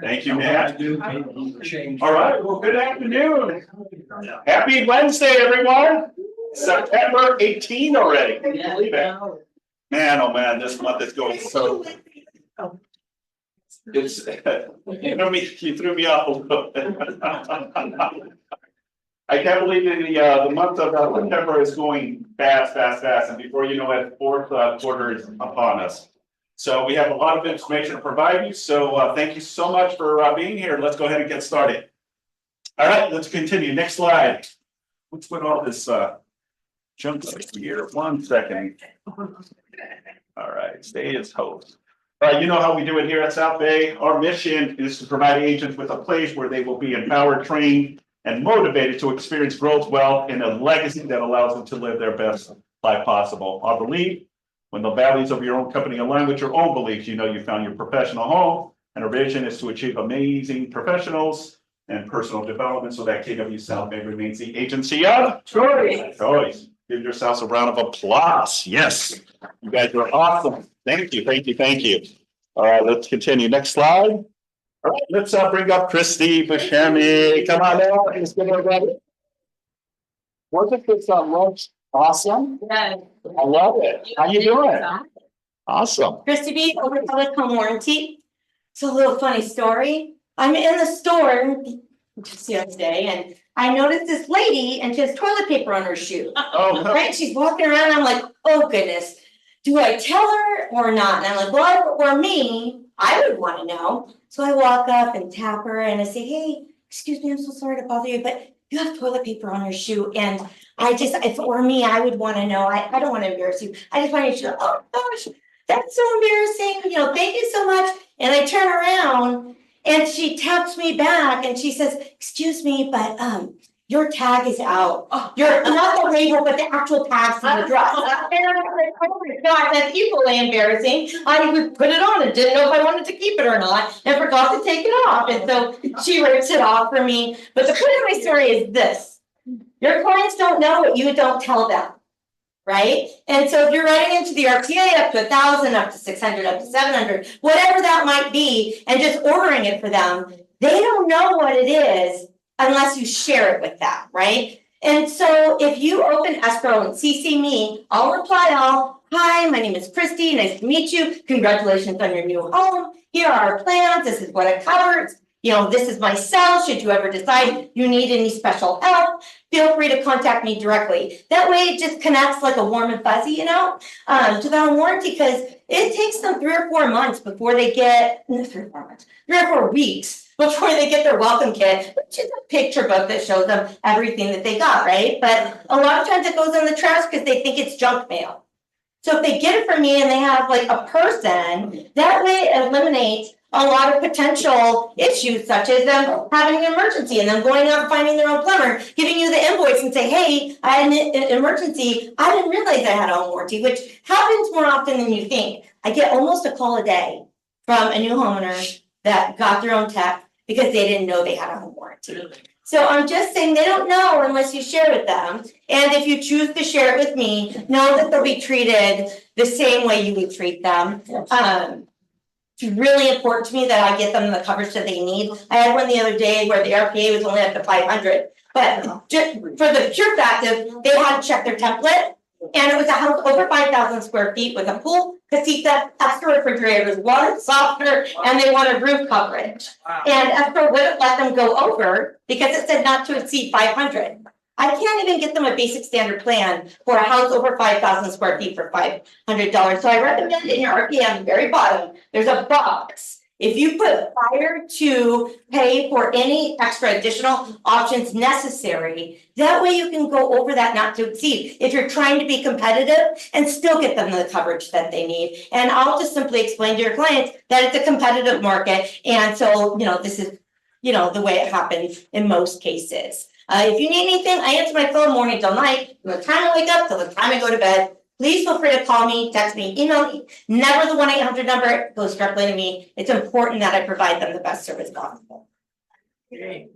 Thank you, Matt. All right, well, good afternoon. Happy Wednesday, everyone. September 18 already. Can you believe it? Man, oh man, this month is going so. It's, you threw me off a little bit. I can't believe the month of September is going fast, and before you know it, fourth quarter is upon us. So we have a lot of information to provide you. So thank you so much for being here. Let's go ahead and get started. All right, let's continue. Next slide. Let's put all this junk up here. 1 second. All right, stay as host. You know how we do it here at South Bay. Our mission is to provide agents with a place where they will be empowered, trained, and motivated to experience growth, wealth, and a legacy that allows them to live their best life possible. Our belief, when the values of your own company align with your own beliefs, you know you found your professional home, and our vision is to achieve amazing professionals and personal development so that KW South Bay remains the agency of choice. Give yourselves a round of applause. Yes, you guys are awesome. Thank you. All right, let's continue. Next slide. All right, let's bring up Christy Buscemi. Come on now. Let's get everybody. Wasn't this lunch awesome? Yeah. I love it. How you doing? Awesome. Christy B, over public home warranty. It's a little funny story. I'm in the store just the other day and I noticed this lady and she has toilet paper on her shoe. Oh, no. Right? She's walking around. I'm like, oh goodness, do I tell her or not? And I'm like, well, if it were me, I would want to know. So I walk up and tap her and I say, hey, excuse me, I'm so sorry to bother you, but you have toilet paper on your shoe. And if it were me, I would want to know. I don't want to embarrass you. I just want you to know, oh gosh, that's so embarrassing. You know, thank you so much. And I turn around and she taps me back and she says, excuse me, but your tag is out. You're not the label, but the actual tag's on the dress. And I'm like, oh my God, that's equally embarrassing. I would put it on and didn't know if I wanted to keep it or not and forgot to take it off. And so she rips it off for me. But the point of my story is this. Your clients don't know what you don't tell them. Right? And so if you're writing into the RTA up to 1,000, up to 600, up to 700, whatever that might be, and just ordering it for them, they don't know what it is unless you share it with them, right? And so if you open escrow and CC me, I'll reply all, hi, my name is Christy, nice to meet you. Congratulations on your new home. Here are our plans. This is what it covers. You know, this is my cell. Should you ever decide you need any special help, feel free to contact me directly. That way it just connects like a warm and fuzzy, you know, to the home warranty, because it takes them 3 or 4 months before they get, 3 or 4 weeks before they get their welcome kit, which is a picture book that shows them everything that they got, right? But a lot of times it goes in the trash because they think it's junk mail. So if they get it from me and they have like a person, that way it eliminates a lot of potential issues, such as them having an emergency and them going out and finding their own plumber, giving you the invoice and say, hey, I had an emergency. I didn't realize I had a home warranty, which happens more often than you think. I get almost a call a day from a new homeowner that got their own tech because they didn't know they had a home warranty. So I'm just saying they don't know unless you share with them. And if you choose to share it with me, know that they'll be treated the same way you would treat them. It's really important to me that I get them the coverage that they need. I had one the other day where the RPA was only up to 500, but just for the pure fact of they had to check their template, and it was a house over 5,000 square feet with a pool, casita, extra refrigerators, water softener, and they wanted roof coverage. Wow. And escrow wouldn't let them go over because it said not to exceed 500. I can't even get them a basic standard plan for a house over 5,000 square feet for $500. So I recommend in your RPA on the very bottom, there's a box. If you put fire to pay for any extra additional options necessary, that way you can go over that not to exceed if you're trying to be competitive and still get them the coverage that they need. And I'll just simply explain to your clients that it's a competitive market. And so, you know, this is, you know, the way it happens in most cases. If you need anything, I answer my phone morning till night, from the time I wake up till the time I go to bed. Please feel free to call me, text me, email me. Never the 1-800 number. It goes directly to me. It's important that I provide them the best service possible. Okay.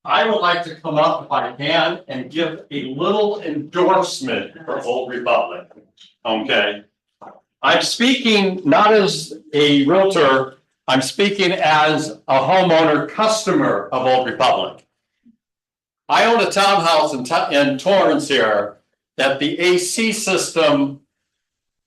I would like to come up if I can and give a little endorsement for Old Republic. Okay. I'm speaking not as a realtor, I'm speaking as a homeowner customer of Old Republic. I own a townhouse in Torrance here that the AC system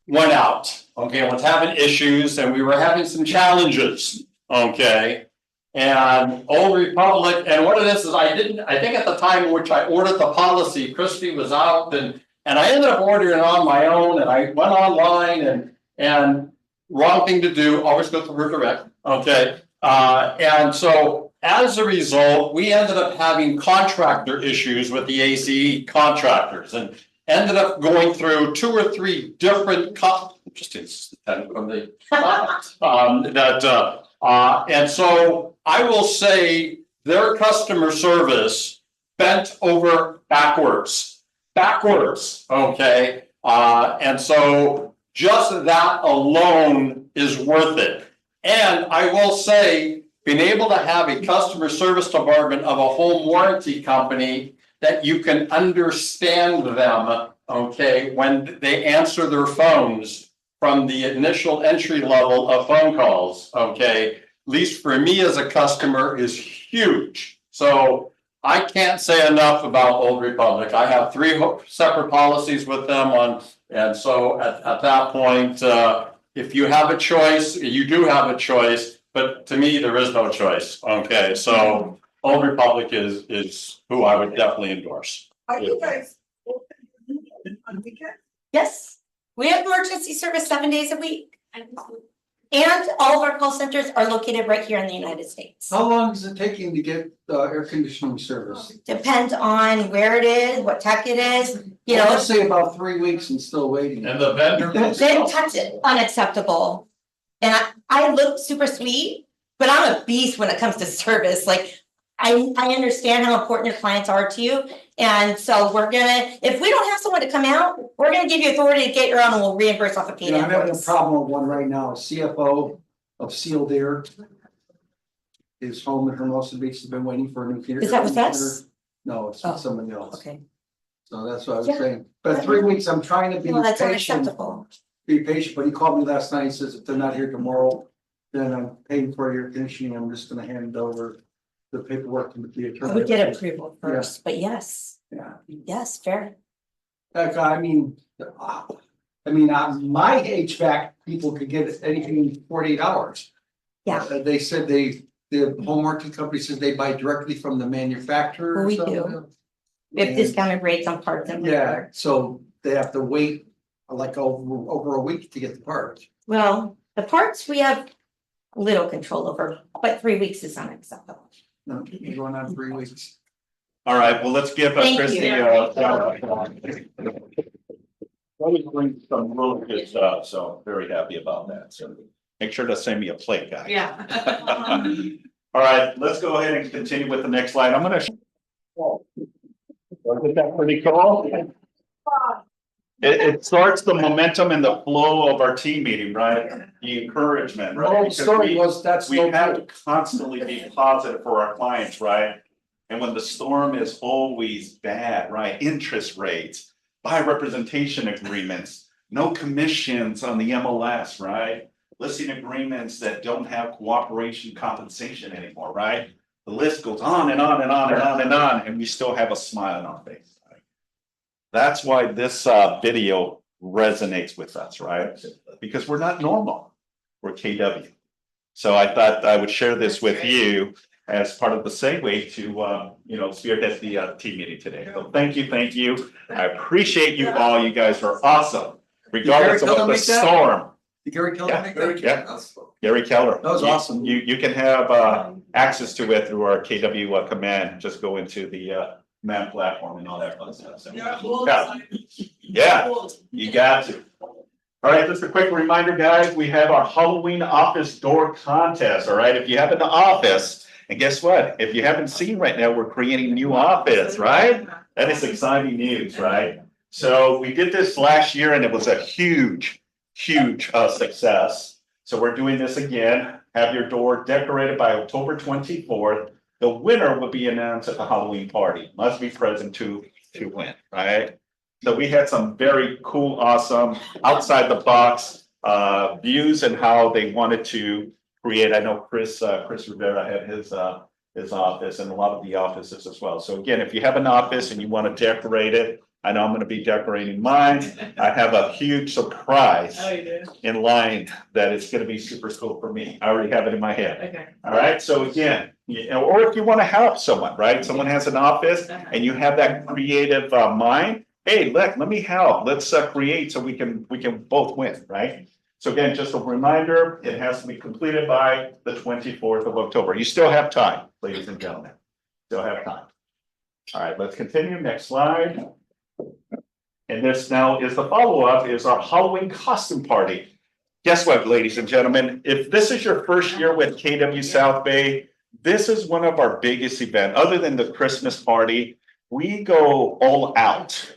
went out, okay, and was having issues and we were having some challenges, okay? And Old Republic, and what it is I think at the time in which I ordered the policy, Christie was out and I ended up ordering it on my own and I went online and wrong thing to do, always go through her direct, okay? And so as a result, we ended up having contractor issues with the ACE contractors and ended up going through 2 or 3 different and so I will say their customer service bent over backwards, okay? And so just that alone is worth it. And I will say, being able to have a customer service department of a home warranty company that you can understand them, okay, when they answer their phones from the initial entry level of phone calls, okay, at least for me as a customer is huge. So I can't say enough about Old Republic. I have 3 separate policies with them on, and so at that point, if you have a choice, you do have a choice, but to me, there is no choice, okay? So Old Republic is who I would definitely endorse. Are you guys open on weekends? Yes, we have emergency service 7 days a week. And all of our call centers are located right here in the United States. How long is it taking to get air conditioning service? Depends on where it is, what tech it is, you know. Let's say about 3 weeks and still waiting. And the vendor. Then touch it, unacceptable. And I look super sweet, but I'm a beast when it comes to service. Like, I understand how important your clients are to you. And so we're gonna, if we don't have someone to come out, we're gonna give you authority to get your own and we'll reimburse off a You know, I'm having a invoice. problem with one right now, CFO of Sealed Air. Is home in Hermosa Beach, has been waiting for a new heater. Is that with us? No, it's Oh, with somebody else. Okay, So that's what I was Yeah. saying. But 3 weeks, I'm trying to be well, that's patient, unacceptable. but he called me last night, he says if they're not here tomorrow, then I'm paying for your conditioning, I'm just gonna hand over the paperwork to the I attorney. would get approval first, but yes, Yeah. yes, fair. Like, I mean, on my HVAC, people could get anything in 48 hours. Yeah. They said the home warranty company says they buy directly from the manufacturer Well, or we something. do. We have discounted rates on parts and Yeah, labor. so they have to wait like over a week to get the parts. Well, the parts we have little control over, but 3 weeks is unacceptable. No, you're going on 3 weeks. All right, well, let's give Thank Christie you. Always brings some really good stuff, so very happy about that. So make sure to send me a plate, guy. Yeah. All right, let's go ahead and continue with the next slide. I'm gonna. Isn't that pretty cool? It starts the momentum and the flow of our team meeting, right? The encouragement, The right? whole Because story was that's we no have good. to constantly be positive for our clients, right? And when the storm is always bad, right? Interest rates, buy representation agreements, no commissions on the MLS, right? Listing agreements that don't have cooperation compensation anymore, right? The list goes on and on and on and on and on, and we still have a smile on our face. Right? That's why this video resonates with us, right? Because we're not normal, we're KW. So I thought I would share this with you as part of the segue to, spearhead the team meeting today. So thank you. I appreciate you all. You guys are awesome, regardless of what the storm. Did Gary Keller Yeah, make that? yeah. Gary Keller. That was awesome. You can have access to it through our KW command. Just go into the command platform and all that fun stuff. So, yeah, you got to. All right, just a quick reminder, guys, we have our Halloween office door contest. All right, if you have an office, and guess what? If you haven't seen right now, we're creating a new office, right? That is exciting news, right? So we did this last year and it was a huge success. So we're doing this again. Have your door decorated by October 24th. The winner will be announced at the Halloween party. Must be present to win, right? So we had some very cool, awesome, outside the box views and how they wanted to create. I know Chris Rivera had his office and a lot of the offices as well. So again, if you have an office and you want to decorate it, I know I'm going to be decorating mine. I have a huge surprise Oh, you do? in line that it's going to be super cool for me. I already have it in my head. Okay. All right, so again, or if you want to help someone, right? Someone has an office and you have that creative mind. Hey, let me help. Let's create so we can both win, right? So again, just a reminder, it has to be completed by the 24th of October. You still have time, ladies and gentlemen. Still have time. All right, let's continue. Next slide. And this now is the follow-up is our Halloween costume party. Guess what, ladies and gentlemen? If this is your first year with KW South Bay, this is one of our biggest events. Other than the Christmas party, we go all out.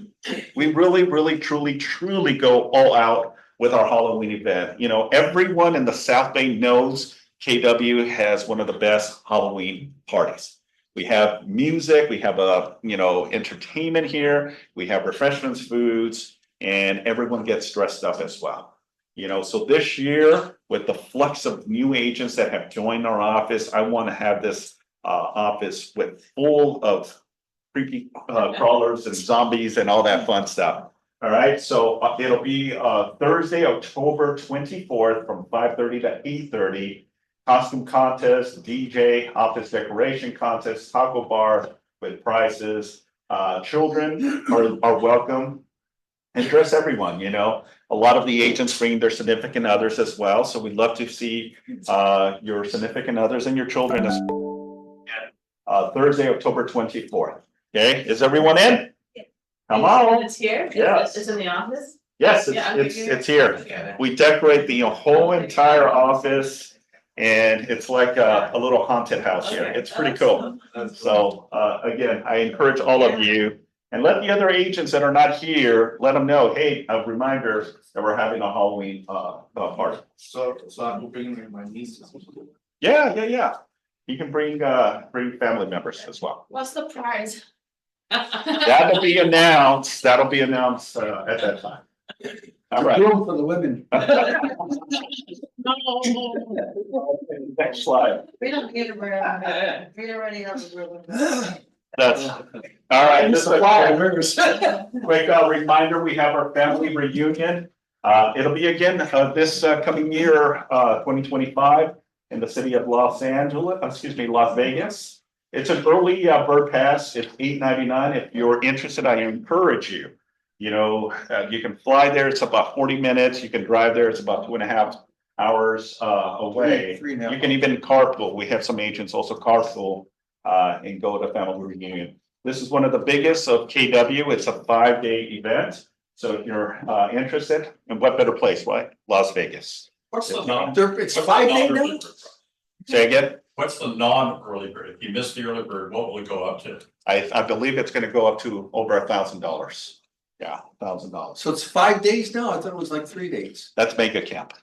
We really, truly go all out with our Halloween event. You know, everyone in the South Bay knows KW has one of the best Halloween parties. We have music, we have entertainment here, we have refreshments, foods, and everyone gets dressed up as well. You know, so this year, with the flux of new agents that have joined our office, I want to have this office with full of creepy crawlers and zombies and all that fun stuff. All right, so it'll be Thursday, October 24th from 5:30 to 8:30. Costume contest, DJ, office decoration contest, taco bar with prizes. Children are welcome. And dress everyone, you know. A lot of the agents bring their significant others as well. So we'd love to see your significant others and your children as Thursday, October 24th. Okay, is everyone in? Come on. It's here? Yes. It's in the office? Yes, Yeah, it's here. We decorate the whole entire office. And it's like a little haunted house here. Okay. It's pretty cool. So again, I encourage all of you and let the other agents that are not here, let them know, hey, a reminder that we're having a Halloween party. So I'm bringing my nieces. Yeah. You can bring family members as well. What's the prize? That'll be announced at that time. All right. Room for the women. Next slide. We don't get around. We already have a room. That's, all right. Just a quick reminder, we have our family reunion. It'll be again this coming year, 2025 in the city of Las Vegas. It's an early bird pass. It's $8.99. If you're interested, I encourage you. You know, you can fly there. It's about 40 minutes. You can drive there. It's about 2.5 hours away. You can even carpool. We have some agents also carpool and go to family reunion. This is one of the biggest of KW. It's a 5-day event. So if you're interested, and what better place, right? Las Vegas. What's the It's 5 days now? Say again? What's the non-early bird? If you missed the early bird, what will it go up to? I believe it's going to go up to over $1,000. Yeah, $1,000. So it's 5 days now? I thought it was like 3 days. That's mega camp.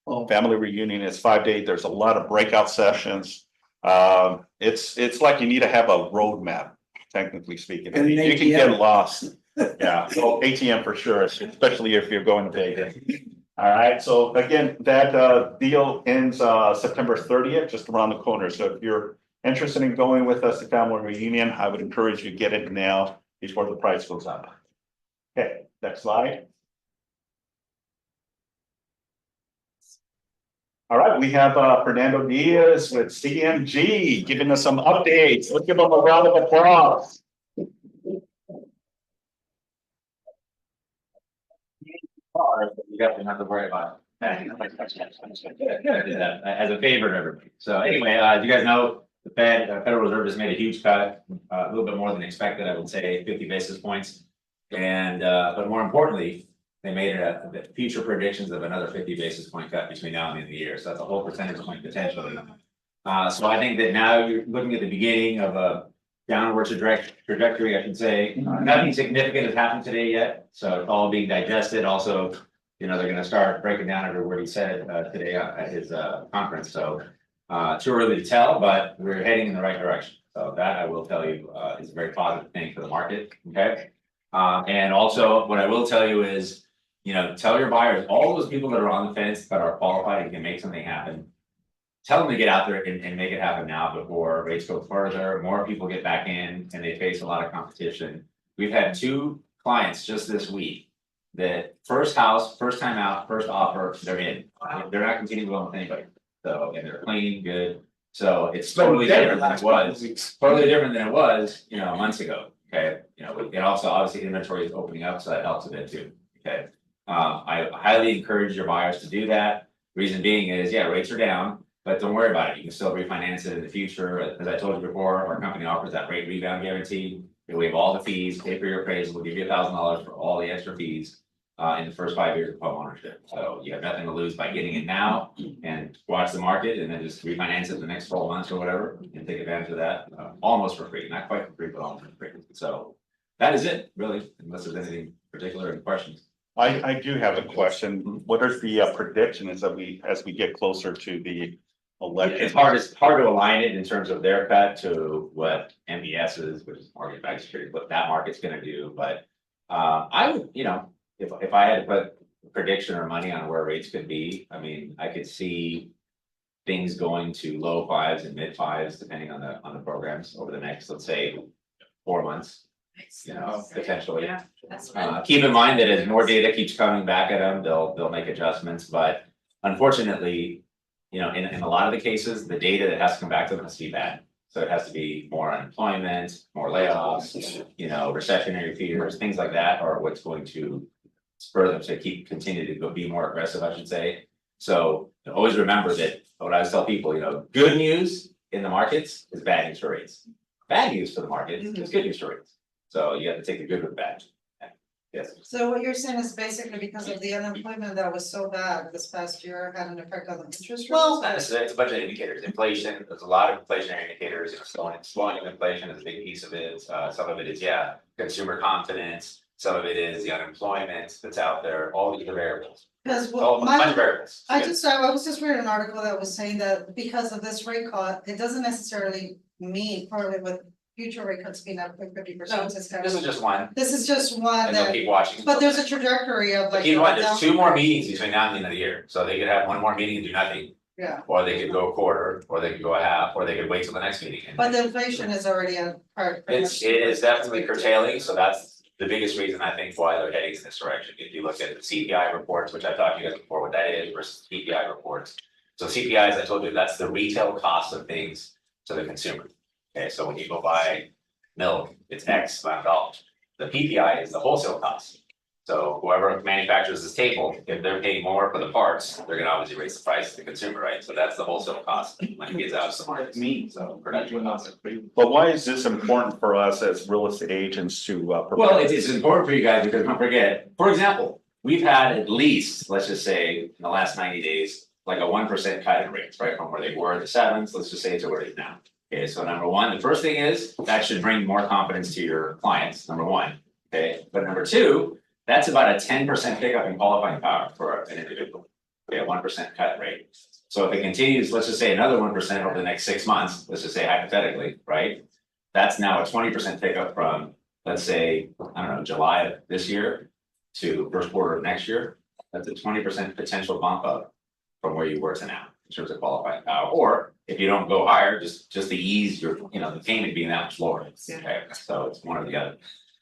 Oh, Family reunion is 5 days. There's a lot of breakout sessions. It's like you need to have a roadmap, technically speaking. And an You can get ATM. lost. Yeah, well, ATM for sure, especially if you're going to Vegas. All right, so again, that deal ends September 30th, just around the corner. So if you're interested in going with us to family reunion, I would encourage you to get it now before the price goes up. Okay, next slide. All right, we have Fernando Diaz with CMG giving us some updates. Let's give him a round of applause. You got to have to worry about it. As a favor to everybody. So anyway, as you guys know, the Federal Reserve just made a huge cut, a little bit more than expected, I would say 50 basis points. And but more importantly, they made it future predictions of another 50 basis point cut between now and the end of the year. So that's a whole percentage point potentially. So I think that now you're looking at the beginning of a downward trajectory, I should say. Nothing significant has happened today yet, so it's all being digested. Also, you know, they're going to start breaking down every word he said today at his conference. So too early to tell, but we're heading in the right direction. So that I will tell you is a very positive thing for the market. Okay. And also what I will tell you is tell your buyers, all those people that are on the fence but are qualified and can make something happen. Tell them to get out there and make it happen now before rates go further, more people get back in and they face a lot of competition. We've had 2 clients just this week. That first house, first time out, first offer, they're in, they're not competing well with anybody, so, and they're clean, good. So it's totally different than it was, totally different than it was, months ago, okay, and also obviously inventory is opening up, so that helps a bit too, okay. I highly encourage your buyers to do that, reason being is, yeah, rates are down. But don't worry about it, you can still refinance it in the future, as I told you before, our company offers that rate rebound guarantee. We waive all the fees, pay for your appraisal, we'll give you $1,000 for all the extra fees. In the first 5 years of home ownership, so you have nothing to lose by getting it now and watch the market and then just refinance it the next 12 months or whatever and take advantage of that, almost for free, not quite for free, but almost for free. So that is it, really, unless there's anything particular in questions. I do have a question. What are the predictions that as we get closer to the election? It's hard to align it in terms of their cut to what MBS is, which is mortgage backed security, what that market's gonna do, but I would, if I had to put a prediction or money on where rates could be, I mean, I could see. Things going to low 5s and mid 5s, depending on the programs over the next, let's say, 4 months. Potentially. Yeah, that's right. Keep in mind that as more data keeps coming back at them, they'll make adjustments, but unfortunately. In a lot of the cases, the data that has to come back to them has to be bad. So it has to be more unemployment, more layoffs, recessionary fears, things like that are what's going to. Spur them to continue to be more aggressive, I should say. So always remember that what I always tell people, good news in the markets is bad news for rates. Bad news for the market is good news for rates. So you have to take the good with the bad. Yes. So what you're saying is basically because of the unemployment that was so bad this past year had an effect on the interest rates? Well, not necessarily, it's a bunch of indicators, inflation, there's a lot of inflationary indicators, slowing of inflation is a big piece of it, some of it is, consumer confidence. Some of it is the unemployment that's out there, all these are variables, Because all a bunch of variables. I was just reading an article that was saying that because of this rate cut, it doesn't necessarily mean correlate with future rate cuts being up by 50%. This is just one, This is just one and they'll that, keep watching. but there's a trajectory of But like. keep in mind, down- there's 2 more meetings between now and the end of the year, so they could have 1 more meeting and do nothing. Yeah, Or they could go a quarter, or they could go a half, or they could wait till the next meeting. but the inflation is already at part. It is definitely curtailing, so that's the biggest reason I think why they're heading in this direction. If you look at the CPI reports, which I talked to you guys before, what that is versus PPI reports. So CPI, as I told you, that's the retail cost of things to the consumer. Okay, so when you go buy milk, it's X amount of dollars. The PPI is the wholesale cost. So whoever manufactures this table, if they're paying more for the parts, they're gonna obviously raise the price to the consumer, right? So that's the wholesale cost when it gets out to the market. So production costs. But why is this important for us as real estate agents to provide? Well, it's important for you guys because don't forget, for example, we've had at least, let's just say, in the last 90 days, like a 1% cut in rates, right? From where they were in the 7s, let's just say to where it is now. Okay, so number one, the first thing is that should bring more confidence to your clients, number one. Okay, but number two, that's about a 10% pickup in qualifying power for an individual. We have 1% cut rate. So if it continues, let's just say another 1% over the next 6 months, let's just say hypothetically, right? That's now a 20% pickup from, let's say, I don't know, July of this year to first quarter of next year. That's a 20% potential bump up from where you were to now in terms of qualifying power. Or if you don't go higher, just to ease your, the payment being that much lower. Okay, so it's one or the other.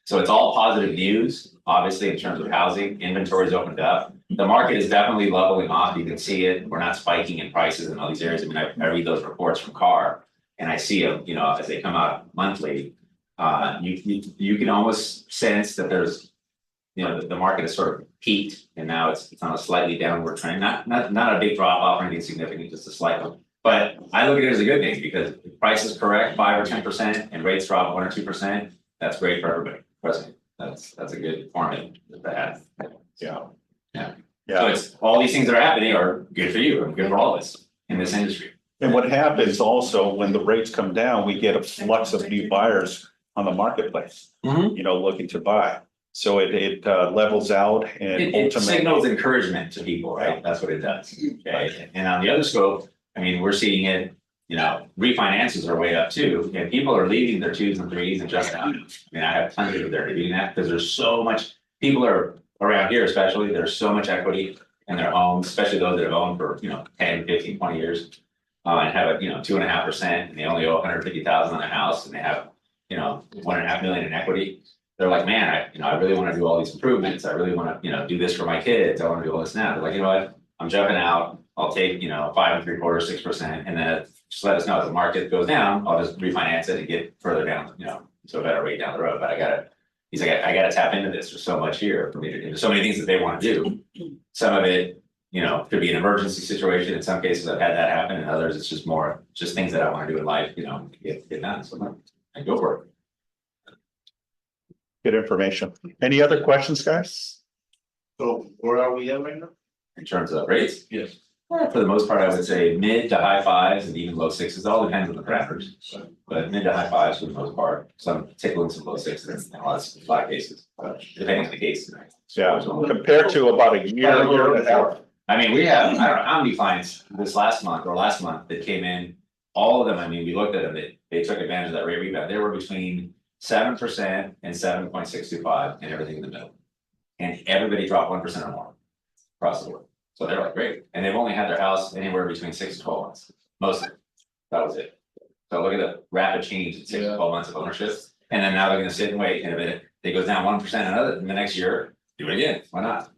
So it's all positive news, obviously, in terms of housing, inventory's opened up. The market is definitely leveling off, you can see it, we're not spiking in prices in all these areas, I mean, I read those reports from CAR. And I see them, as they come out monthly, you can almost sense that there's. The market has sort of peaked and now it's on a slightly downward trend, not a big drop off or anything significant, just a slight one. But I look at it as a good thing because if price is correct 5 or 10% and rates drop 1 or 2%, that's great for everybody. Trust me, that's a good formula to have. Yeah. So Yeah, it's all these things that are happening are good for you and good for all of us in this industry. and what happens also when the rates come down, we get a flux of new buyers on the marketplace. Looking to buy, so it levels out and It ultimately. signals encouragement to people, right? That's what it does. Okay, and on the other scope, I mean, we're seeing it, refinances are way up too, and people are leaving their 2s and 3s and just out. I mean, I have plenty of there doing that because there's so much, people are around here especially, there's so much equity in their homes, especially those that have owned for, 10, 15, 20 years. And have a, 2.5%, and they only owe 150,000 on their house, and they have, 1.5 million in equity. They're like, man, I really wanna do all these improvements, I really wanna, do this for my kids, I wanna do all this now, they're like, you know what? I'm jumping out, I'll take, 5.75%, 6%, and then just let us know if the market goes down, I'll just refinance it and get further down, to a better rate down the road, but he's like, I gotta tap into this, there's so much here for me to do, there's so many things that they wanna do. Some of it, could be an emergency situation, in some cases I've had that happen, and others, it's just things that I wanna do in life, get done, so I go for it. Good information. Any other questions, guys? So where are we at right now? In terms of rates, Yes. for the most part, I would say mid to high fives and even low sixes, it all depends on the parameters. But mid to high fives for the most part, some tickling some low sixes in a lot of cases, depending on the case. Yeah, compared to about a year and a half. I mean, we have, I don't know how many clients this last month that came in, all of them, I mean, we looked at them, they took advantage of that rate rebound, they were between 7% and 7.625 and everything in the middle. And everybody dropped 1% or more across the board, so they're like, great, and they've only had their house anywhere between 6 to 12 months, most of it, that was it. So look at the rapid change in 6 to 12 months of ownership, and then now they're gonna sit and wait, and if it goes down 1% another, in the next year, do it again, why not?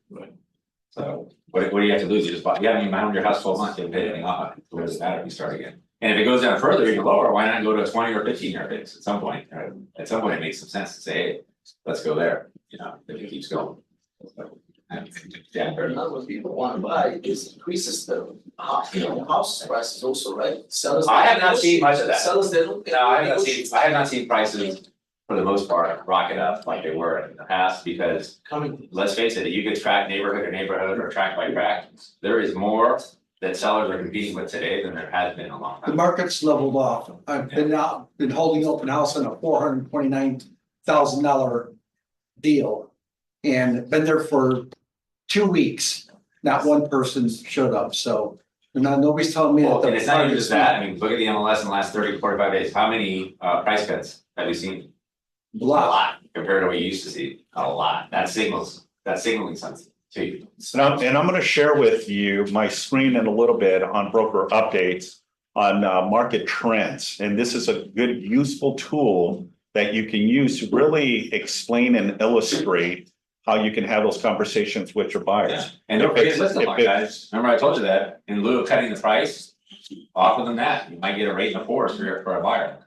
So, what do you have to lose? You just bought, you haven't even owned your house 12 months, you haven't paid anything off on it, what does it matter if you start again? And if it goes down further, even lower, why not go to a 20 or 15-year fix at some point? At some point, it makes some sense to say, hey, let's go there, if it keeps going. Yeah, fair enough. Not what people want to buy, it increases the house prices also, right? Sellers. I have not seen much of that. Sellers, they don't. No, I have not seen prices for the most part rocket up like they were in the past, because Coming. let's face it, you could track neighborhood to neighborhood or track by track. There is more that sellers are competing with today than there has been in a long The time. market's leveled off. I've been holding open house on a $429,000 deal. And been there for 2 weeks, not one person showed up, so, and now nobody's telling me that. Well, the and it's not even market's just that, I mean, look at the MLS in the last 30 to 45 days, how many price cuts have you seen? A Blocked. lot compared to what you used to see, a lot, that's signaling something to you. And I'm gonna share with you my screen in a little bit on broker updates on market trends. And this is a good, useful tool that you can use to really explain and illustrate how you can have those conversations with your Yeah, buyers. and don't forget, If listen, it's- guys, remember I told you that, in lieu of cutting the price, offer them that, you might get a rate in the force for a buyer.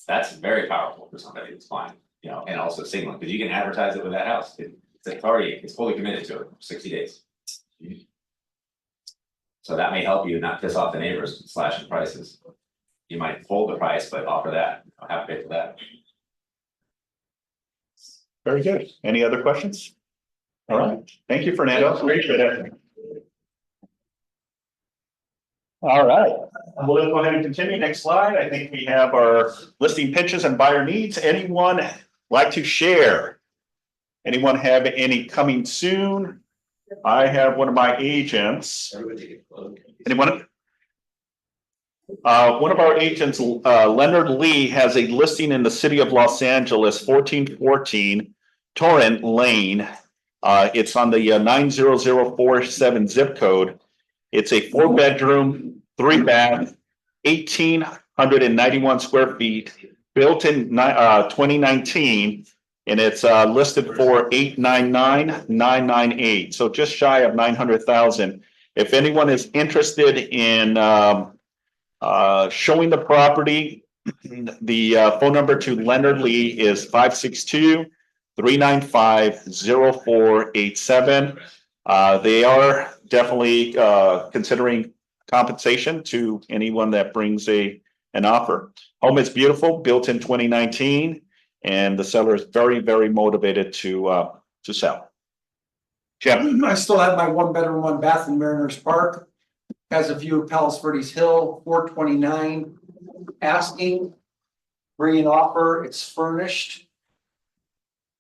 That's very powerful for somebody that's buying, and also signaling, because you can advertise it with that house, it's fully committed to it, 60 days. So that may help you not piss off the neighbors slashing prices. You might hold the price, but offer that, have to pay for that. Very good. Any other questions? All right, thank you, Fernando. Appreciate it. All right, we'll go ahead and continue. Next slide. I think we have our listing pitches and buyer needs. Anyone like to share? Anyone have any coming soon? I have one of my agents. Anyone? One of our agents, Leonard Lee, has a listing in the city of Los Angeles, 1414 Torrent Lane. It's on the 90047 zip code. It's a 4-bedroom, 3-bath, 1,891 square feet, built in 2019, and it's listed for 899,998. So just shy of 900,000. If anyone is interested in showing the property, the phone number to Leonard Lee is 562-395-0487. They are definitely considering compensation to anyone that brings an offer. Home is beautiful, built in 2019, and the seller is very, very motivated to sell. Jim? I still have my 1-bedroom, 1-bath in Mariners Park. Has a view of Palos Verdes Hill, 429, asking, bring an offer, it's furnished.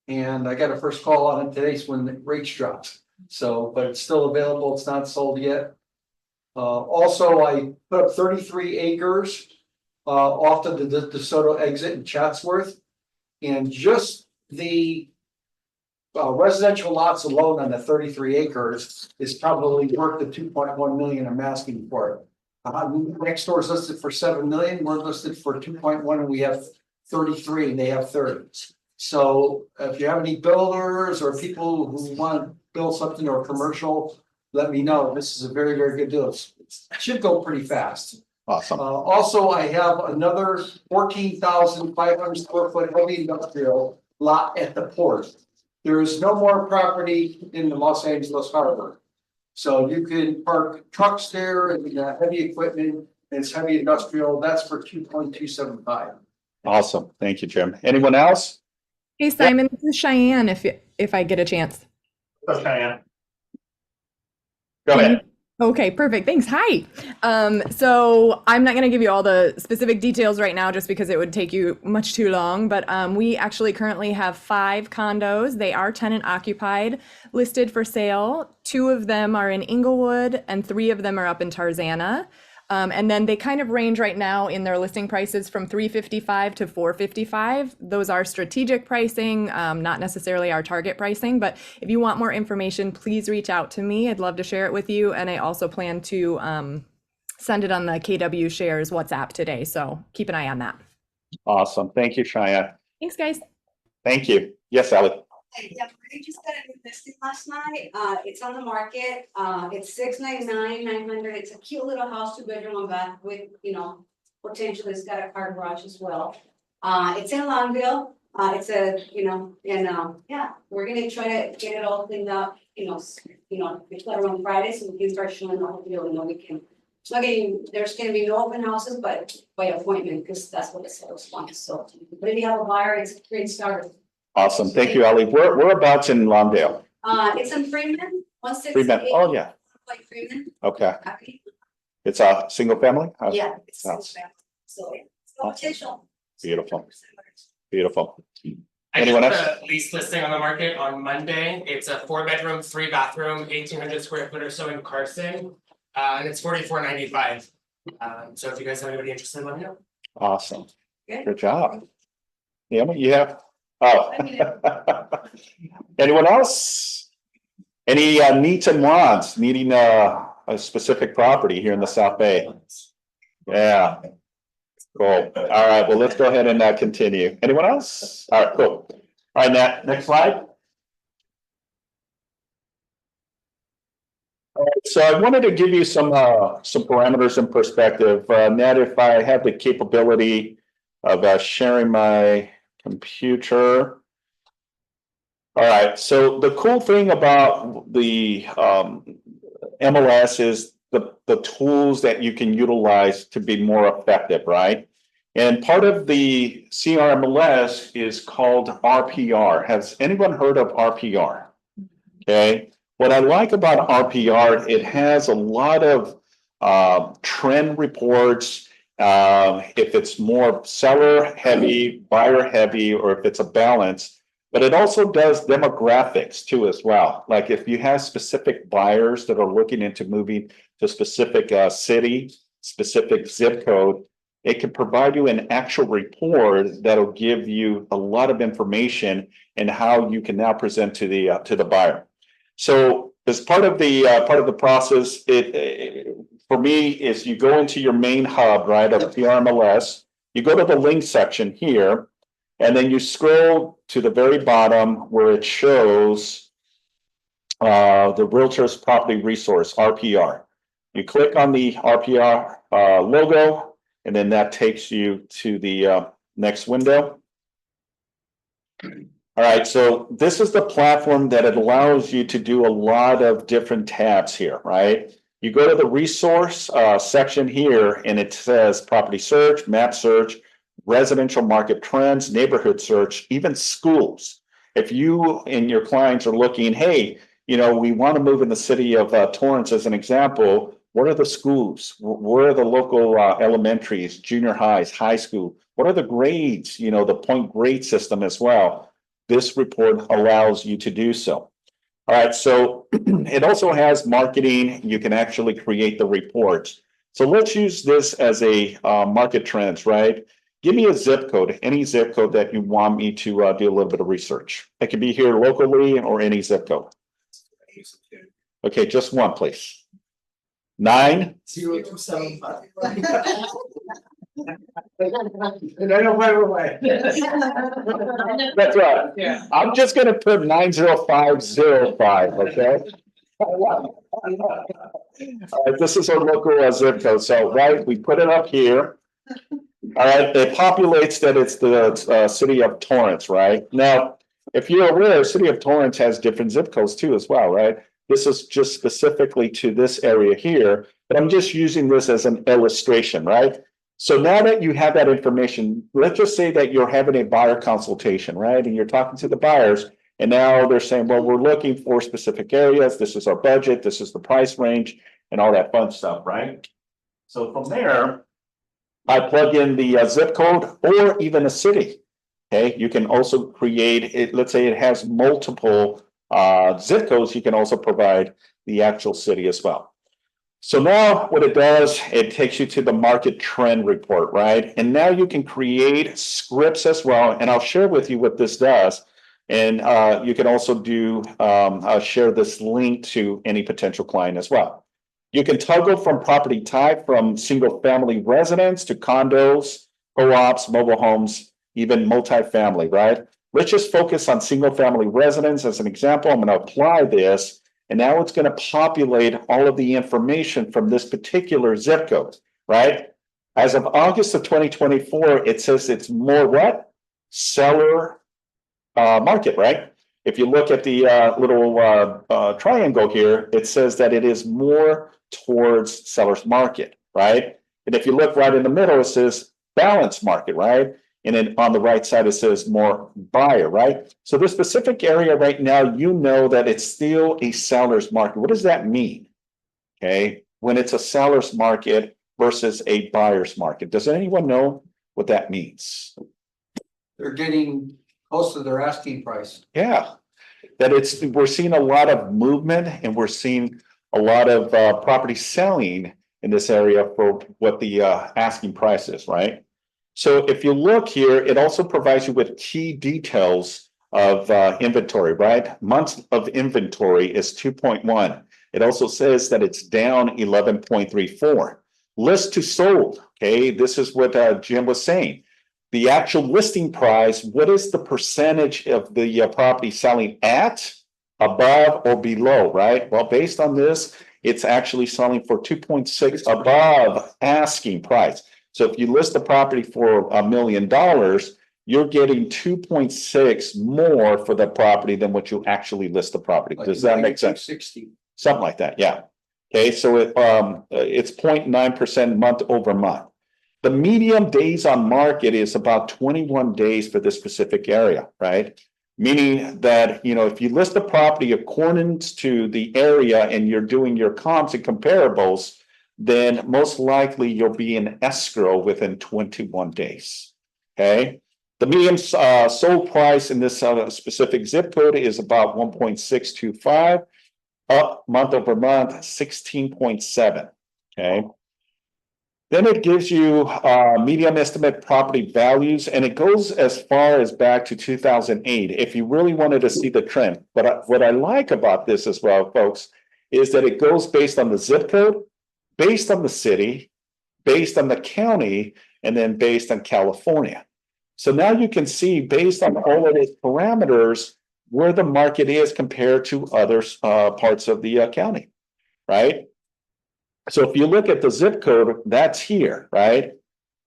And I got a first call on it today when the rates dropped, so, but it's still available, it's not sold yet. Also, I put up 33 acres off of the DeSoto exit in Chatsworth. And just the residential lots alone on the 33 acres is probably worth the 2.1 million I'm asking for. Next door is listed for 7 million, we're listed for 2.1, and we have 33, and they have 30. So if you have any builders or people who want to build something or commercial, let me know. This is a very, very good deal. It should go pretty fast. Awesome. Also, I have another 14,500 square foot heavy industrial lot at the port. There is no more property in the Los Angeles harbor. So you can park trucks there and heavy equipment, and it's heavy industrial, that's for 2.275. Awesome. Thank you, Jim. Anyone else? Hey Simon, this is Cheyenne if I get a chance. Okay, Go ahead. Okay, perfect. Thanks. Hi. So I'm not going to give you all the specific details right now just because it would take you much too long, but we actually currently have 5 condos. They are tenant occupied, listed for sale. 2 of them are in Inglewood and 3 of them are up in Tarzana. And then they kind of range right now in their listing prices from $355 to $455. Those are strategic pricing, not necessarily our target pricing. But if you want more information, please reach out to me. I'd love to share it with you. And I also plan to send it on the KW Shares WhatsApp today. So keep an eye on that. Awesome. Thank you, Cheyenne. Thanks, guys. Thank you. Yes, Ally. Yeah, we just got a new listing last night. It's on the market. It's $699,900. It's a cute little house, 2-bedroom, 1 bath with, potentially it's got a car garage as well. It's in Longville. It's a, yeah, we're gonna try to get it all cleaned up, we start on Friday, so we can start showing the whole deal in the weekend. It's not getting, there's gonna be no open houses, but by appointment, because that's what the sales want. So, but if you have a buyer, it's a great starter. Awesome. Thank you, Ally. Whereabouts in Lawndale? It's in Freeman, 168. Freeman. Oh, yeah. Like Freeman. Okay. Happy. It's a single family? Yeah. It's Nice. family. So, yeah. So potential. Beautiful. Beautiful. I Anyone just else? put a lease listing on the market on Monday. It's a 4-bedroom, 3-bathroom, 1,800 square foot or so in Carson. And it's $44.95. So if you guys have anybody interested, let me know. Awesome. Good. Good job. Yeah, you have. Oh. Anyone else? Any needs and wants needing a specific property here in the South Bay? Yeah. Cool. All right. Well, let's go ahead and continue. Anyone else? All right. Cool. All right, Nat. Next slide. All right, so I wanted to give you some parameters and perspective. Nat, if I have the capability of sharing my computer. All right, so the cool thing about the MLS is the tools that you can utilize to be more effective, right? And part of the CRMLS is called RPR. Has anyone heard of RPR? Okay, what I like about RPR, it has a lot of trend reports. If it's more seller heavy, buyer heavy, or if it's a balance, but it also does demographics too as well. Like if you have specific buyers that are looking into moving to a specific city, specific zip code, it can provide you an actual report that'll give you a lot of information and how you can now present to the buyer. So as part of the process, for me, is you go into your main hub, right, of CRMLS, you go to the link section here, and then you scroll to the very bottom where it shows the Realtors Property Resource, RPR. You click on the RPR logo, and then that takes you to the next window. All right, so this is the platform that it allows you to do a lot of different tabs here, right? You go to the resource section here, and it says property search, map search, residential market trends, neighborhood search, even schools. If you and your clients are looking, hey, we want to move in the city of Torrance as an example, what are the schools? Where are the local elementaries, junior highs, high school? What are the grades? The point grade system as well. This report allows you to do so. All right, so it also has marketing. You can actually create the reports. So let's use this as a market trends, right? give me a zip code, any zip code that you want me to do a little bit of research. It could be here locally or any zip code. Okay, just one, please. 0275. That's right. Yeah. I'm just gonna put 90505, okay? All right, this is our local zip code, so right, we put it up here. All right, it populates that it's the city of Torrance, right? Now, if you're aware, city of Torrance has different zip codes too as well, right? This is just specifically to this area here, but I'm just using this as an illustration, right? So now that you have that information, let's just say that you're having a buyer consultation, right? And you're talking to the buyers, and now they're saying, well, we're looking for specific areas. This is our budget. This is the price range and all that fun stuff, right? So from there, I plug in the zip code or even a city. Okay, you can also create it. Let's say it has multiple zip codes. You can also provide the actual city as well. So now what it does, it takes you to the market trend report, right? And now you can create scripts as well. And I'll share with you what this does. And you can also do share this link to any potential client as well. You can toggle from property type from single family residence to condos, co-ops, mobile homes, even multifamily, right? Let's just focus on single family residence as an example. I'm going to apply this, and now it's going to populate all of the information from this particular zip code, right? As of August of 2024, it says it's more what? Seller market, right? If you look at the little triangle here, it says that it is more towards seller's market, right? And if you look right in the middle, it says balanced market, right? And then on the right side, it says more buyer, right? So this specific area right now, you know that it's still a seller's market. What does that mean? Okay, when it's a seller's market versus a buyer's market. Does anyone know what that means? They're getting close to their asking price. Yeah, that we're seeing a lot of movement and we're seeing a lot of property selling in this area for what the asking price is, right? So if you look here, it also provides you with key details of inventory, right? Months of inventory is 2.1. It also says that it's down 11.34. List to sold, okay? This is what Jim was saying. The actual listing price, what is the percentage of the property selling at, above, or below, right? Well, based on this, it's actually selling for 2.6 above asking price. So if you list the property for $1 million, you're getting 2.6 more for the property than what you actually list the property. Does that make sense? 60. Something like that, yeah. Okay, so it's 0.9% month over month. The median days on market is about 21 days for this specific area, right? Meaning that, you know, if you list the property according to the area and you're doing your comps and comparables, then most likely you'll be in escrow within 21 days, okay? The median sold price in this specific zip code is about 1.625, up month over month, 16.7, okay? Then it gives you median estimate property values, and it goes as far as back to 2008, if you really wanted to see the trend. But what I like about this as well, folks, is that it goes based on the zip code, based on the city, based on the county, and then based on California. So now you can see, based on all of these parameters, where the market is compared to other parts of the county, right? So if you look at the zip code, that's here, right?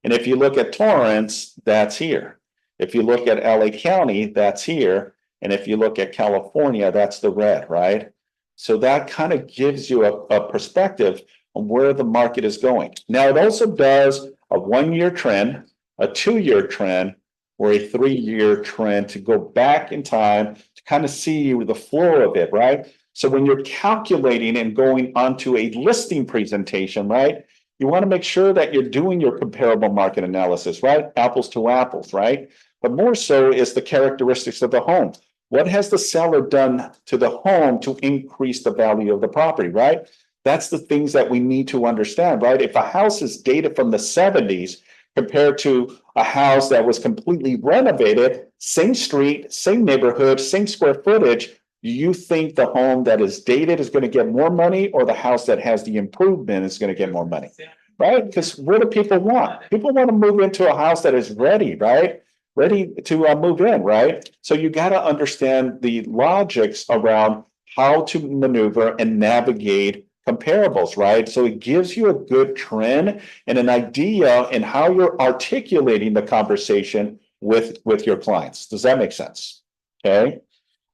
And if you look at Torrance, that's here. If you look at LA County, that's here. And if you look at California, that's the red, right? So that kind of gives you a perspective on where the market is going. Now, it also does a 1-year trend, a 2-year trend, or a 3-year trend to go back in time to kind of see the flow of it, right? So when you're calculating and going onto a listing presentation, right, you want to make sure that you're doing your comparable market analysis, right? Apples to apples, right? But more so is the characteristics of the home. What has the seller done to the home to increase the value of the property, right? That's the things that we need to understand, right? If a house is dated from the 70s compared to a house that was completely renovated, same street, same neighborhood, same square footage, do you think the home that is dated is going to get more money, or the house that has the improvement is going to get more money? Right? Because what do people want? People want to move into a house that is ready, right? Ready to move in, right? So you got to understand the logics around how to maneuver and navigate comparables, right? So it gives you a good trend and an idea in how you're articulating the conversation with your clients. Does that make sense? Okay.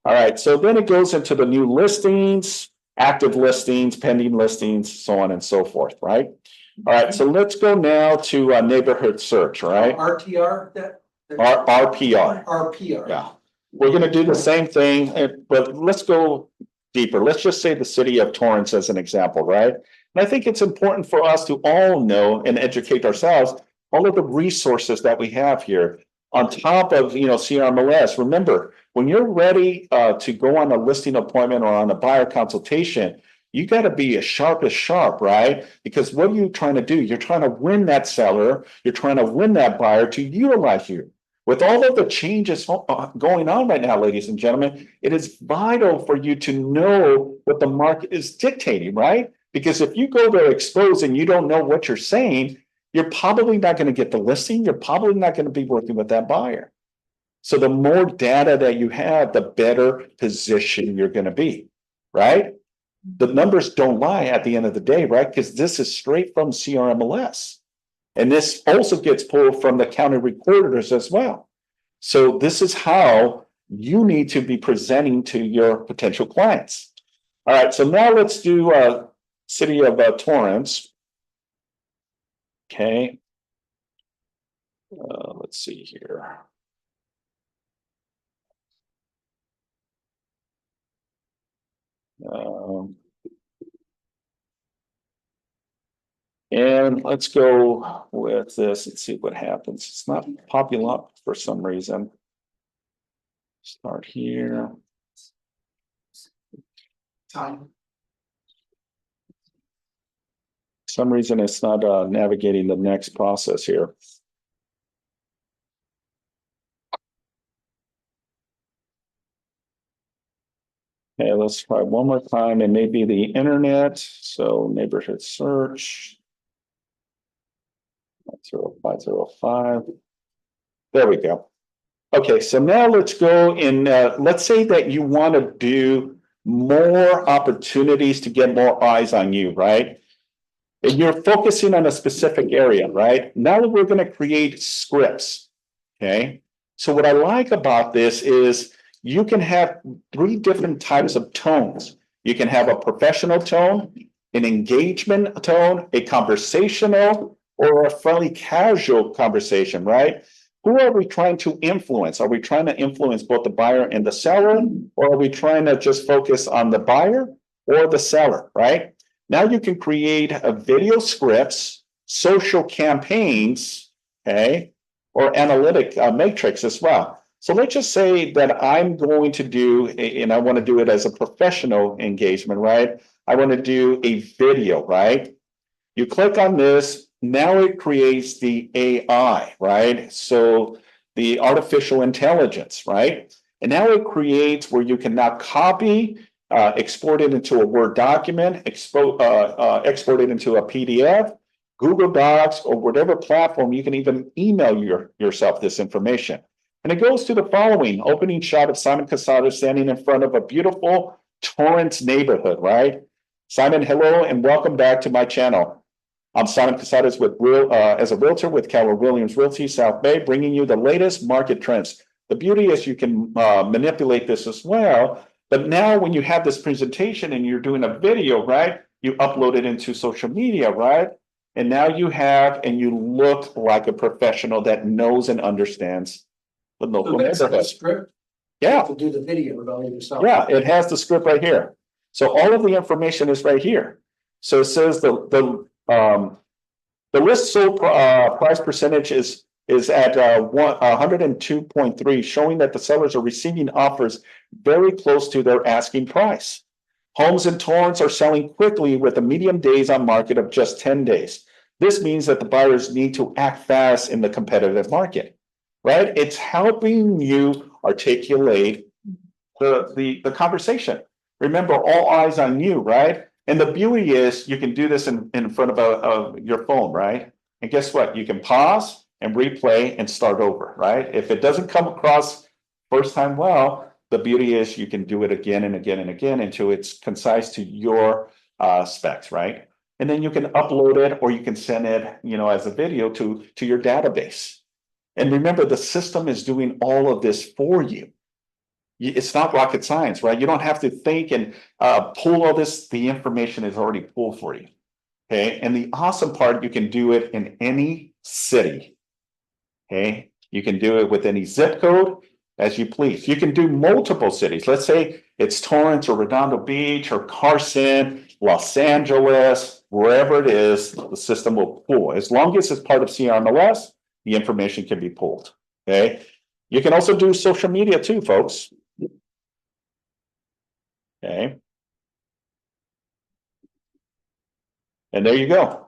All right. So then it goes into the new listings, active listings, pending listings, so on and so forth, right? All right. So let's go now to neighborhood search, right? RTR, RPR. RPR. Yeah. We're going to do the same thing, but let's go deeper. Let's just say the city of Torrance as an example, right? And I think it's important for us to all know and educate ourselves all of the resources that we have here on top of, CRMLS. Remember, when you're ready to go on a listing appointment or on a buyer consultation, you got to be as sharp, right? Because what are you trying to do? You're trying to win that seller. You're trying to win that buyer to utilize you. With all of the changes going on right now, ladies and gentlemen, it is vital for you to know what the market is dictating, right? Because if you go there exposed and you don't know what you're saying, you're probably not going to get the listing. You're probably not going to be working with that buyer. So the more data that you have, the better position you're going to be, right? The numbers don't lie at the end of the day, right? Because this is straight from CRMLS. And this also gets pulled from the county recorders as well. So this is how you need to be presenting to your potential clients. All right, so now let's do city of Torrance. Okay. Let's see here. And let's go with this and see what happens. It's not popping up for some reason. Start here. Time. Some reason it's not navigating the next process here. Okay, let's try one more time. It may be the internet. So neighborhood search. 505. There we go. Okay, so now let's go in. Let's say that you want to do more opportunities to get more eyes on you, right? And you're focusing on a specific area, right? Now we're going to create scripts. Okay. So what I like about this is you can have 3 different types of tones. You can have a professional tone, an engagement tone, a conversational, or a friendly casual conversation, right? Who are we trying to influence? Are we trying to influence both the buyer and the seller? Or are we trying to just focus on the buyer or the seller, right? Now you can create a video scripts, social campaigns, okay, or analytic matrix as well. So let's just say that I'm going to do, and I want to do it as a professional engagement, right? I want to do a video, right? You click on this. Now it creates the AI, right? So the artificial intelligence, right? And now it creates where you can now copy, export it into a Word document, export it into a PDF, Google Docs, or whatever platform. You can even email yourself this information. And it goes to the following opening shot of Simon Casado standing in front of a beautiful Torrance neighborhood, right? Simon, hello, and welcome back to my channel. I'm Simon Casado as a realtor with Keller Williams Realty South Bay, bringing you the latest market trends. The beauty is you can manipulate this as well. But now when you have this presentation and you're doing a video, right, you upload it into social media, right? And now you have, and you look like a professional that knows and understands the local neighborhood. Script. Yeah. To do the video with all yourself. Yeah, it has the script right here. So all of the information is right here. So it says the list sold price percentage is at 102.3, showing that the sellers are receiving offers very close to their asking price. Homes in Torrance are selling quickly with a median days on market of just 10 days. This means that the buyers need to act fast in the competitive market, right? It's helping you articulate the conversation. Remember, all eyes on you, right? And the beauty is you can do this in front of your phone, right? And guess what? You can pause and replay and start over, right? If it doesn't come across first time well, the beauty is you can do it again and again and again until it's concise to your specs, right? And then you can upload it or you can send it, as a video to your database. And remember, the system is doing all of this for you. It's not rocket science, right? You don't have to think and pull all this. The information is already pulled for you. Okay. And the awesome part, you can do it in any city. Okay. You can do it with any zip code as you please. You can do multiple cities. Let's say it's Torrance or Redondo Beach or Carson, Los Angeles, wherever it is, the system will pull. As long as it's part of CRMLS, the information can be pulled. Okay. You can also do social media too, folks. Okay. And there you go.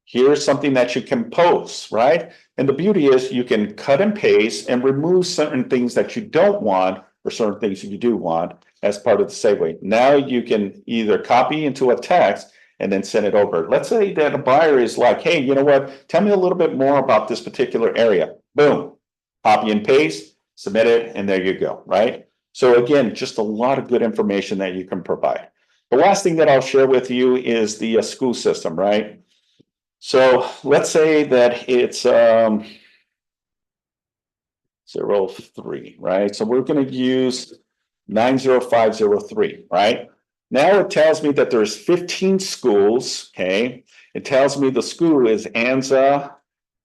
Here's something that you can post, right? And the beauty is you can cut and paste and remove certain things that you don't want or certain things that you do want as part of the segue. Now you can either copy into a text and then send it over. Let's say that a buyer is like, hey, you know what? Tell me a little bit more about this particular area. Boom, copy and paste, submit it, and there you go, right? So again, just a lot of good information that you can provide. The last thing that I'll share with you is the school system, right? So let's say that it's 03, right? So we're going to use 90503, right? Now it tells me that there's 15 schools, okay? It tells me the school is Anza,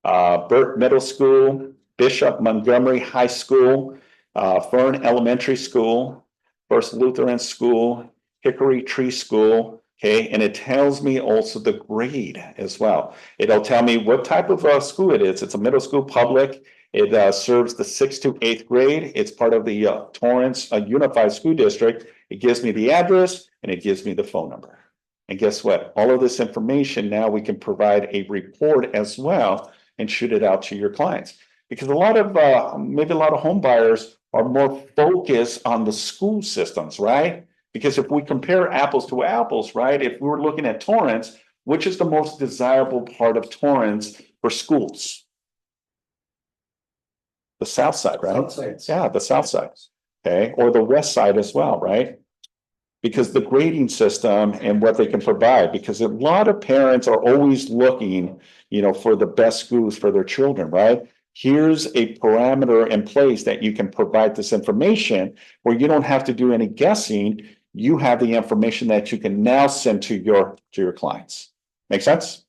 Burt Middle School, Bishop Montgomery High School, Fern Elementary School, First Lutheran School, Hickory Tree School, okay? And it tells me also the grade as well. It'll tell me what type of school it is. It's a middle school public. It serves the 6th to 8th grade. It's part of the Torrance Unified School District. It gives me the address and it gives me the phone number. And guess what? All of this information now we can provide a report as well and shoot it out to your clients. Because a lot of maybe a lot of home buyers are more focused on the school systems, right? Because if we compare apples to apples, right? If we were looking at Torrance, which is the most desirable part of Torrance for schools? The south side, right? South side. Yeah, the south side. Okay, or the west side as well, right? Because the grading system and what they can provide, because a lot of parents are always looking, for the best schools for their children, right? Here's a parameter in place that you can provide this information where you don't have to do any guessing. You have the information that you can now send to your clients. Make sense?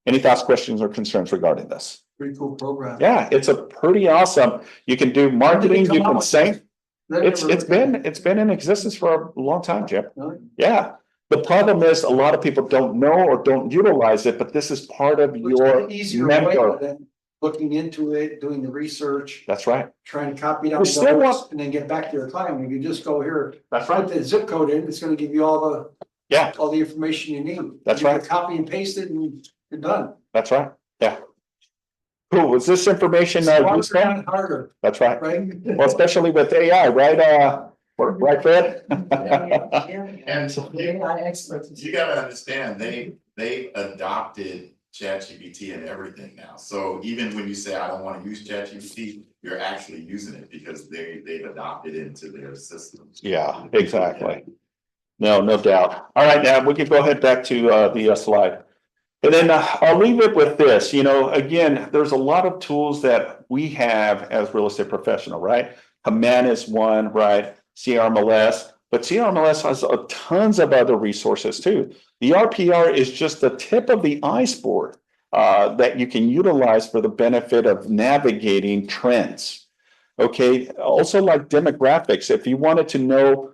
Any thoughts, questions, or concerns regarding this? Pretty cool program. Yeah, it's a pretty awesome. You can do marketing, you can say. It's been in existence for a long time, Jim. Really? Yeah. The problem is a lot of people don't know or don't utilize it, but this is part of Which is your an easier way mentor. than looking into it, doing the research, That's right. trying to copy it out We still notes, and then get back to your client. You can just go here, That's put right. the zip code in, it's gonna give you all Yeah, the information you need. That's You can right. Copy and paste it and you're done. that's right. Yeah. Cool. Was this information Smarter, useful? not harder, That's right. right? Well, especially with AI, right? Right, Fred? And AI experts. you gotta understand, they adopted ChatGPT and everything now. So even when you say, I don't wanna use ChatGPT, you're actually using it because they've adopted it into their systems. Yeah, exactly. No doubt. All right, now we can go ahead back to the slide. And then I'll leave it with this, again, there's a lot of tools that we have as real estate professional, right? Command is one, right? CRMLS, but CRMLS has tons of other resources too. The RPR is just the tip of the iceberg that you can utilize for the benefit of navigating trends. Okay, also like demographics, if you wanted to know,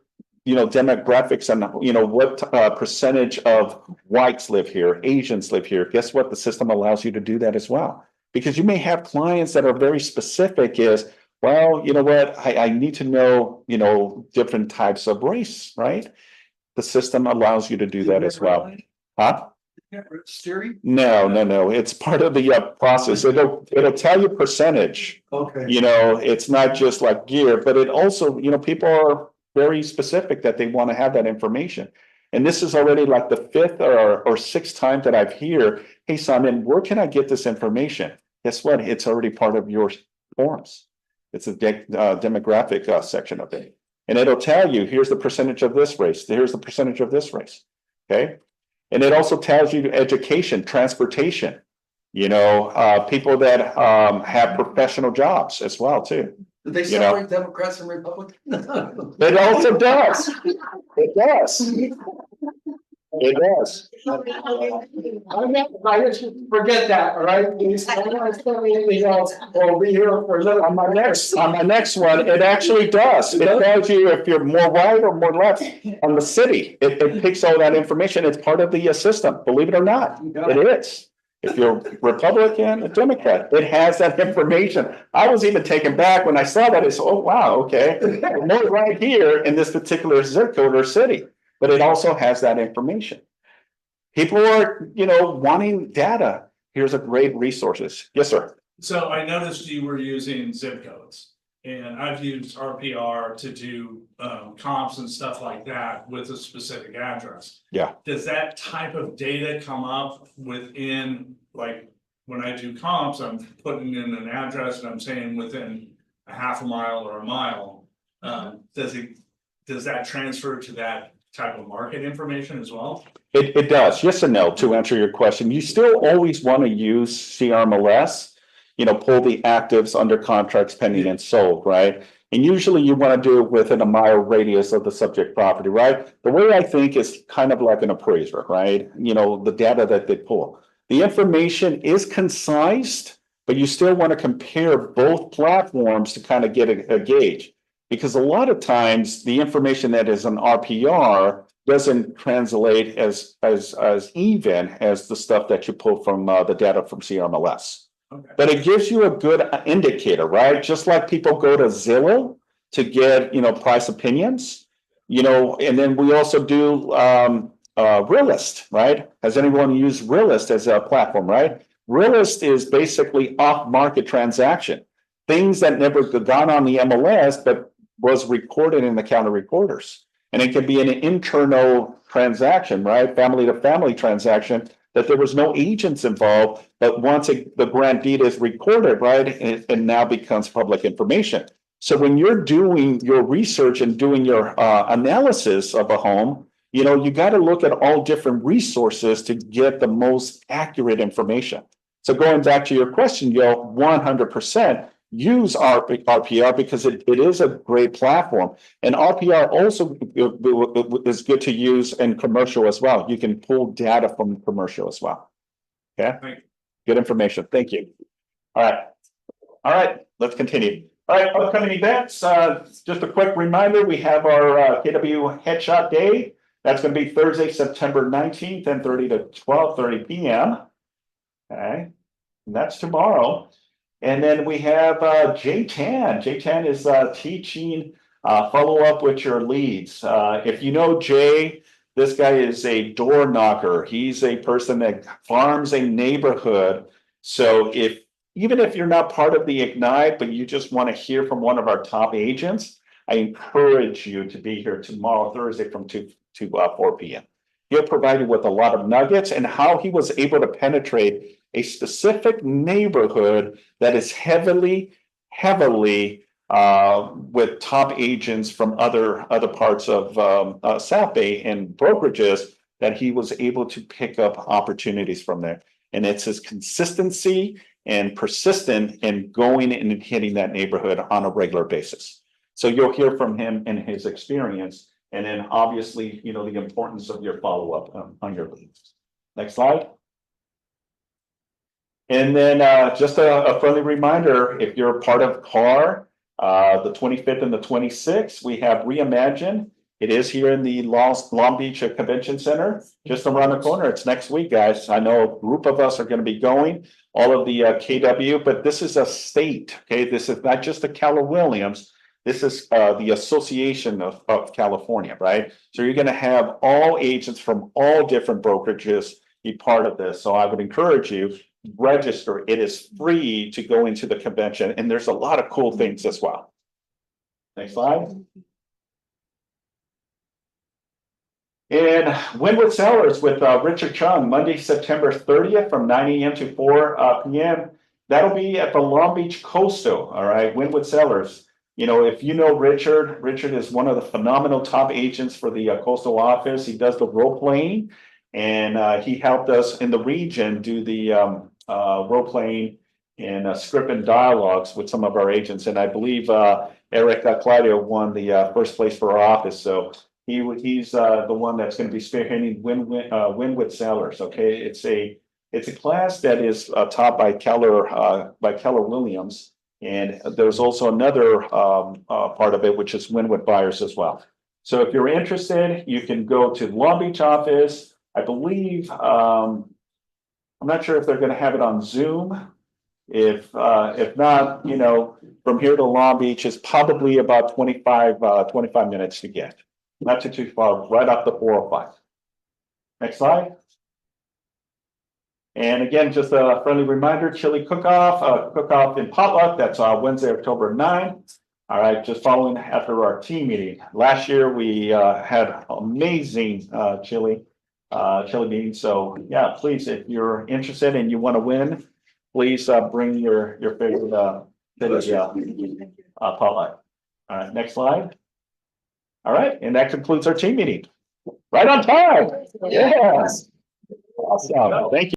demographics and, what percentage of whites live here, Asians live here, guess what? The system allows you to do that as well. Because you may have clients that are very specific is, well, you know what, I need to know, different types of race, right? The system allows you to do that as well. Huh? Siri? No, it's part of the process. It'll tell you percentage. Okay. You know, it's not just like gear, but it also, you know, people are very specific that they want to have that information. And this is already like the fifth or sixth time that I've heard, hey, Simon, where can I get this information? Guess what? It's already part of your forms. It's a demographic section of it. And it'll tell you, here's the percentage of this race, here's the percentage of this race. Okay. And it also tells you education, transportation, you know, people that have professional jobs as well, too. Do they You know. separate Democrats and Republicans? It also does. It does. It does. I just forget that, all right? We'll be here for a little. On my next one, it actually does. It tells you if you're more right or more left on the city. It picks all that information. It's part of the system, believe it or not. It is. If you're Republican, a Democrat, it has that information. I was even taken back when I saw that. I said, oh, wow, okay. More right here in this particular zip code or city, but it also has that information. People are, you know, wanting data. Here's a great resources. Yes, sir. So I noticed you were using zip codes, and I've used RPR to do comps and stuff like that with a specific address. Yeah. Does that type of data come up within, like, when I do comps, I'm putting in an address and I'm saying within a half a mile or a mile? Does that transfer to that type of market information as well? It does. Yes and no, to answer your question. You still always want to use CRMLS, you know, pull the actives under contracts pending and sold, right? And usually you want to do it within a mile radius of the subject property, right? The way I think is kind of like an appraiser, right? You know, the data that they pull. The information is concise, but you still want to compare both platforms to kind of get a gauge. Because a lot of times the information that is an RPR doesn't translate as even as the stuff that you pull from the data from CRMLS. Okay. But it gives you a good indicator, right? Just like people go to Zillow to get, you know, price opinions, you know, and then we also do Realist, right? Has anyone used Realist as a platform, right? Realist is basically off-market transaction, things that never gone on the MLS, but was recorded in the county recorders. And it can be an internal transaction, right? Family to family transaction that there was no agents involved, but once the grant deed is recorded, right, it now becomes public information. So when you're doing your research and doing your analysis of a home, you know, you got to look at all different resources to get the most accurate information. So going back to your question, Yo, 100%. Use RPR because it is a great platform, and RPR also is good to use in commercial as well. You can pull data from commercial as well. Okay, Thank you. Good information. Thank you. All right, let's continue. All right, upcoming events. Just a quick reminder: we have our KW Headshot Day. That's going to be Thursday, September 19th, 10:30 to 12:30 p.m. Okay, and that's tomorrow. And then we have Jay Tan. Jay Tan is teaching follow up with your leads. If you know Jay, this guy is a door knocker. He's a person that farms a neighborhood. So even if you're not part of the Ignite, but you just want to hear from one of our top agents, I encourage you to be here tomorrow, Thursday, from 2 to 4 p.m. He'll provide you with a lot of nuggets and how he was able to penetrate a specific neighborhood that is heavily with top agents from other parts of South Bay and brokerages that he was able to pick up opportunities from there. And it's his consistency and persistent in going and hitting that neighborhood on a regular basis. So you'll hear from him and his experience. And then obviously, you know, the importance of your follow-up on your leads. Next slide. And then just a friendly reminder, if you're a part of CAR, the 25th and the 26th, we have Reimagine. It is here in the Long Beach Convention Center, just around the corner. It's next week, guys. I know a group of us are going to be going, all of the KW, but this is a state, okay? This is not just the Keller Williams. This is the Association of California, right? So you're going to have all agents from all different brokerages, be part of this. So I would encourage you, register. It is free to go into the convention, and there's a lot of cool things as well. Next slide. And Wynwood Cellars with Richard Chung, Monday, September 30th from 9 AM to 4 PM. That'll be at the Long Beach Coastal, all right, Wynwood Cellars. You know, if you know Richard, Richard is one of the phenomenal top agents for the coastal office. He does the role playing, and he helped us in the region do the role playing and script and dialogues with some of our agents. And I believe Eric Claudio won the first place for our office. So he's the one that's going to be spearheading Wynwood Cellars. Okay, it's a class that is taught by Keller Williams. And there's also another part of it, which is Wynwood Buyers as well. So if you're interested, you can go to Long Beach office. I believe, I'm not sure if they're going to have it on Zoom. If not, you know, from here to Long Beach is probably about 25 minutes to get. Not too far, right off the 405. Next slide. And again, just a friendly reminder, chili cook-off and potluck, that's Wednesday, October 9. All right, just following after our team meeting. Last year, we had amazing chili meeting. So yeah, please, if you're interested and you want to win, please bring your favorite potluck. All right, next slide. All right, and that concludes our team meeting. Right on time. Yes. Awesome. Thank you.